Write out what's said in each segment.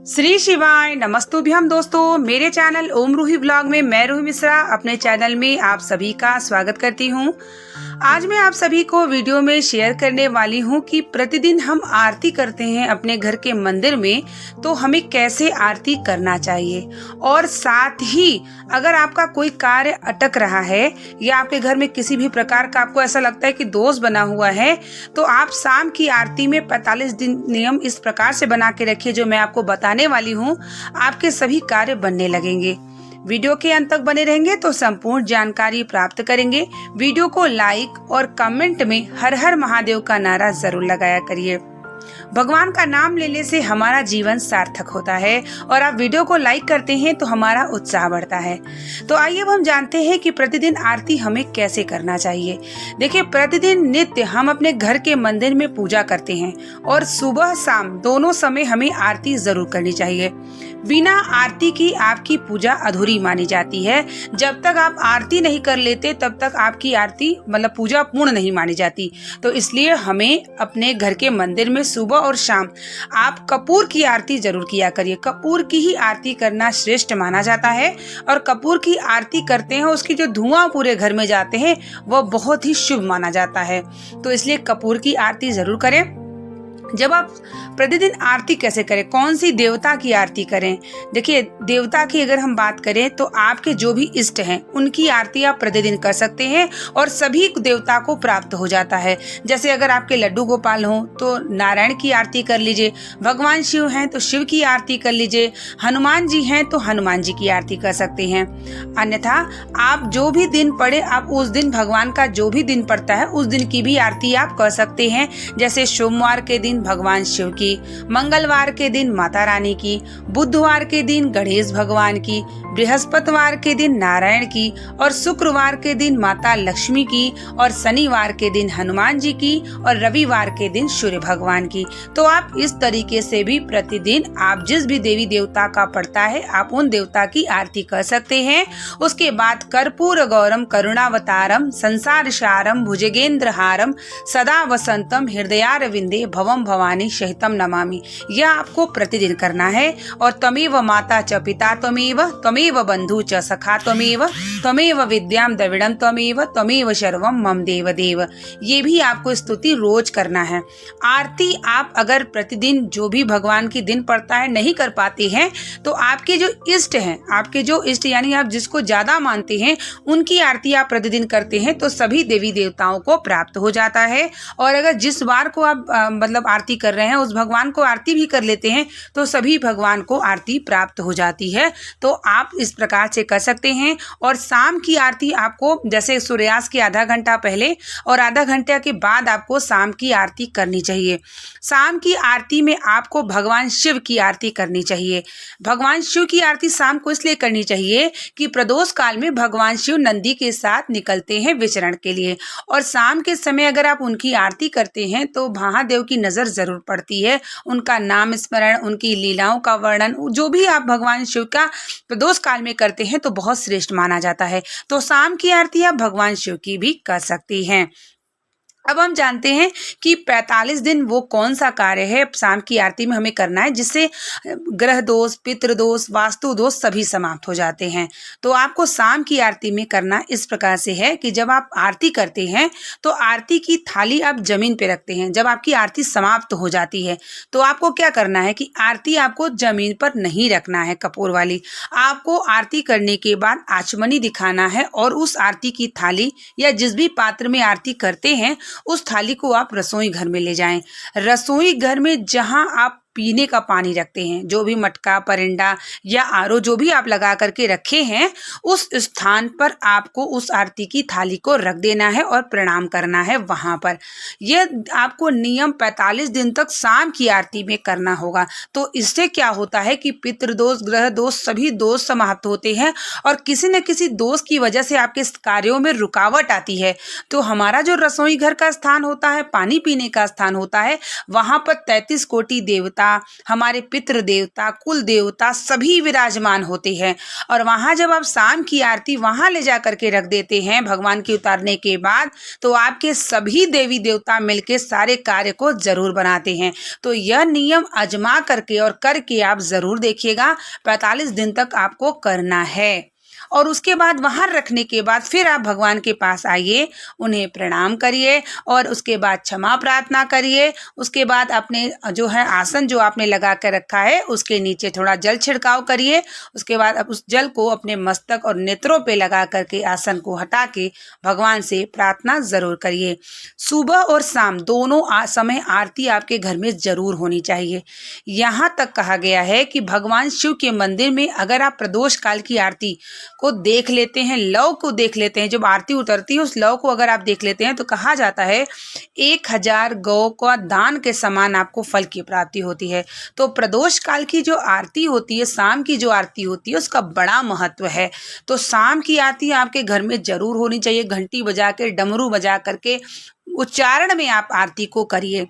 श्री शिवाय नमस्तुभ्यम दोस्तों, मेरे चैनल ओम रूही व्लॉग में मैं रूही मिश्रा अपने चैनल में आप सभी का स्वागत करती हूँ। आज मैं आप सभी को वीडियो में शेयर करने वाली हूँ कि प्रतिदिन हम आरती करते हैं अपने घर के मंदिर में, तो हमें कैसे आरती करना चाहिए। और साथ ही अगर आपका कोई कार्य अटक रहा है या आपके घर में किसी भी प्रकार का आपको ऐसा लगता है कि दोष बना हुआ है, तो आप शाम की आरती में 45 दिन नियम इस प्रकार से बना के रखिए जो मैं आपको बताने वाली हूँ। आपके सभी कार्य बनने लगेंगे। वीडियो के अंत तक बने रहेंगे तो संपूर्ण जानकारी प्राप्त करेंगे। वीडियो को लाइक और कमेंट में हर हर महादेव का नारा जरूर लगाया करिए। भगवान का नाम लेने से हमारा जीवन सार्थक होता है और आप वीडियो को लाइक करते हैं तो हमारा उत्साह बढ़ता है। तो आइए अब हम जानते हैं कि प्रतिदिन आरती हमें कैसे करना चाहिए। देखिए, प्रतिदिन नित्य हम अपने घर के मंदिर में पूजा करते हैं और सुबह शाम दोनों समय हमें आरती जरूर करनी चाहिए। बिना आरती की आपकी पूजा अधूरी मानी जाती है। जब तक आप आरती नहीं कर लेते तब तक आपकी आरती मतलब पूजा पूर्ण नहीं मानी जाती। तो इसलिए हमें अपने घर के मंदिर में सुबह और शाम आप कपूर की आरती जरूर किया करिए। कपूर की ही आरती करना श्रेष्ठ माना जाता है और कपूर की आरती करते हैं उसकी जो धुआं पूरे घर में जाते हैं वह बहुत ही शुभ माना जाता है। तो इसलिए कपूर की आरती जरूर करें। जब आप प्रतिदिन आरती कैसे करें, कौन सी देवता की आरती करें। देखिए, देवता की अगर हम बात करें तो आपके जो भी इष्ट हैं उनकी आरती आप प्रतिदिन कर सकते हैं और सभी देवता को प्राप्त हो जाता है। जैसे अगर आपके लड्डू गोपाल हों तो नारायण की आरती कर लीजिए, भगवान शिव हैं तो शिव की आरती कर लीजिए, हनुमान जी हैं तो हनुमान जी की आरती कर सकते हैं। अन्यथा आप जो भी दिन पड़े आप उस दिन भगवान का जो भी दिन पड़ता है उस दिन की भी आरती आप कर सकते हैं। जैसे सोमवार के दिन भगवान शिव की, मंगलवार के दिन माता रानी की, बुधवार के दिन गणेश भगवान की, बृहस्पतिवार के दिन नारायण की और शुक्रवार के दिन माता लक्ष्मी की और शनिवार के दिन हनुमान जी की और रविवार के दिन सूर्य भगवान की। तो आप इस तरीके से भी प्रतिदिन आप जिस भी देवी देवता का पड़ता है आप उन देवता की आरती कर सकते हैं। उसके बाद कर्पूर गौरम करुणावतारम संसार सारम भुजगेंद्रहारम सदा वसंतम हृदयारविंदे भवम भवानी सहितम नमामि, यह आपको प्रतिदिन करना है। और तमेव माता च पिता त्वमेव बंधु च सखा त्वमेव विद्याम द्रविड़म त्वमेव सर्वम मम देव देव, ये भी आपको स्तुति रोज करना है। आरती आप अगर प्रतिदिन जो भी भगवान की दिन पड़ता है नहीं कर पाते हैं तो आपके जो इष्ट हैं, आपके जो इष्ट यानी आप जिसको ज्यादा मानते हैं उनकी आरती आप प्रतिदिन करते हैं तो सभी देवी देवताओं को प्राप्त हो जाता है। और अगर जिस बार को आप मतलब आरती कर रहे हैं उस भगवान को आरती भी कर लेते हैं तो सभी भगवान को आरती प्राप्त हो जाती है। तो आप इस प्रकार से कर सकते हैं। और शाम की आरती आपको जैसे सूर्यास्त के आधा घंटा पहले और आधा घंटे के बाद आपको शाम की आरती करनी चाहिए। शाम की आरती में आपको भगवान शिव की आरती करनी चाहिए। भगवान शिव की आरती शाम को इसलिए करनी चाहिए कि प्रदोष काल में भगवान शिव नंदी के साथ निकलते हैं विचरण के लिए और शाम के समय अगर आप उनकी आरती करते हैं तो महादेव की नजर जरूर पड़ती है। उनका नाम स्मरण, उनकी लीलाओं का वर्णन, जो भी आप भगवान शिव का प्रदोष काल में करते हैं तो बहुत श्रेष्ठ माना जाता है। तो शाम की आरती आप भगवान शिव की भी कर सकती हैं। अब हम जानते हैं कि 45 दिन वो कौन सा कार्य है शाम की आरती में हमें करना है जिससे ग्रह दोष, पितृ दोष, वास्तु दोष सभी समाप्त हो जाते हैं। तो आपको शाम की आरती में करना इस प्रकार से है कि जब आप आरती करते हैं तो आरती की थाली आप जमीन पे रखते हैं। जब आपकी आरती समाप्त हो जाती है तो आपको क्या करना है कि आरती आपको जमीन पर नहीं रखना है कपूर वाली। आपको आरती करने के बाद आचमनी दिखाना है और उस आरती की थाली या जिस भी पात्र में आरती करते हैं उस थाली को आप रसोई घर में ले जाएं। रसोई घर में जहां आप पीने का पानी रखते हैं, जो भी मटका, परिंदा या आरो जो भी आप लगा करके रखे हैं उस स्थान पर आपको उस आरती की थाली को रख देना है और प्रणाम करना है वहां पर। यह आपको नियम 45 दिन तक शाम की आरती में करना होगा। तो इससे क्या होता है कि पितृदोष, ग्रह दोष सभी दोष समाप्त होते हैं और किसी न किसी दोष की वजह से आपके कार्यों में रुकावट आती है तो हमारा जो रसोई घर का स्थान होता है, पानी पीने का स्थान होता है, वहां पर 33 कोटि देवता देवता, हमारे पितृ देवता, कुल देवता सभी विराजमान होते हैं। और वहाँ जब आप शाम की आरती वहाँ ले जा करके रख देते हैं भगवान की उतारने के बाद, तो आपके सभी देवी देवता मिलके सारे कार्य को जरूर बनाते हैं। तो यह नियम आजमा करके और करके आप जरूर देखिएगा, 45 दिन तक आपको करना है। और उसके बाद वहाँ रखने के बाद फिर आप भगवान के पास आइए, उन्हें प्रणाम करिए और उसके बाद क्षमा प्रार्थना करिए। उसके बाद अपने जो है आसन जो आपने लगा कर रखा है उसके नीचे थोड़ा जल छिड़काव करिए। उसके बाद अब उस जल को अपने मस्तक और नेत्रों पे लगा करके आसन को हटा के भगवान से प्रार्थना जरूर करिए। सुबह और शाम दोनों समय आरती आपके घर में जरूर होनी चाहिए। यहाँ तक कहा गया है कि भगवान शिव के मंदिर में अगर आप प्रदोष काल की आरती को देख लेते हैं, लौ को देख लेते हैं, जब आरती उतरती है उस लौ को अगर आप देख लेते हैं तो कहा जाता है 1000 गौ का दान के समान आपको फल की प्राप्ति होती है। तो प्रदोष काल की जो आरती होती है, शाम की जो आरती होती है, उसका बड़ा महत्व है। तो शाम की आरती आपके घर में जरूर होनी चाहिए। घंटी बजा के, डमरू बजा करके उच्चारण में आप आरती को करिए।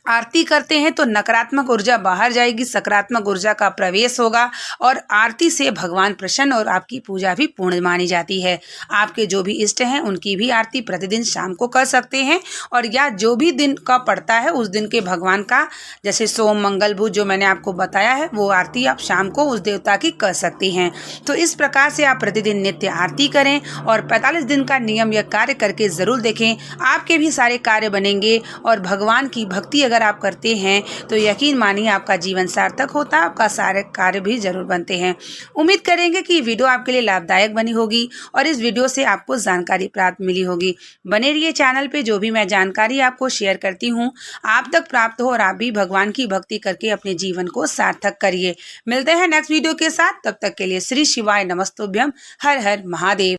आरती करते हैं तो नकारात्मक ऊर्जा बाहर जाएगी, सकारात्मक ऊर्जा का प्रवेश होगा और आरती से भगवान प्रसन्न और आपकी पूजा भी पूर्ण मानी जाती है। आपके जो भी इष्ट हैं उनकी भी आरती प्रतिदिन शाम को कर सकते हैं, और या जो भी दिन का पड़ता है उस दिन के भगवान का, जैसे सोम मंगल बुध जो मैंने आपको बताया है, वो आरती आप शाम को उस देवता की कर सकती हैं। तो इस प्रकार से आप प्रतिदिन नित्य आरती करें और 45 दिन का नियम या कार्य करके ज़रूर देखें। आपके भी सारे कार्य बनेंगे और भगवान की भक्ति अगर आप करते हैं तो यकीन मानिए आपका जीवन सार्थक होता है, आपका सारे कार्य भी जरूर बनते हैं। उम्मीद करेंगे कि वीडियो आपके लिए लाभदायक बनी होगी और इस वीडियो से आपको जानकारी प्राप्त मिली होगी। बने रहिए चैनल पे, जो भी मैं जानकारी आपको शेयर करती हूँ आप तक प्राप्त हो और आप भी भगवान की भक्ति करके अपने जीवन को सार्थक करिए। मिलते हैं नेक्स्ट वीडियो के साथ, तब तक के लिए श्री शिवाय नमस्तुभ्यम। हर हर महादेव।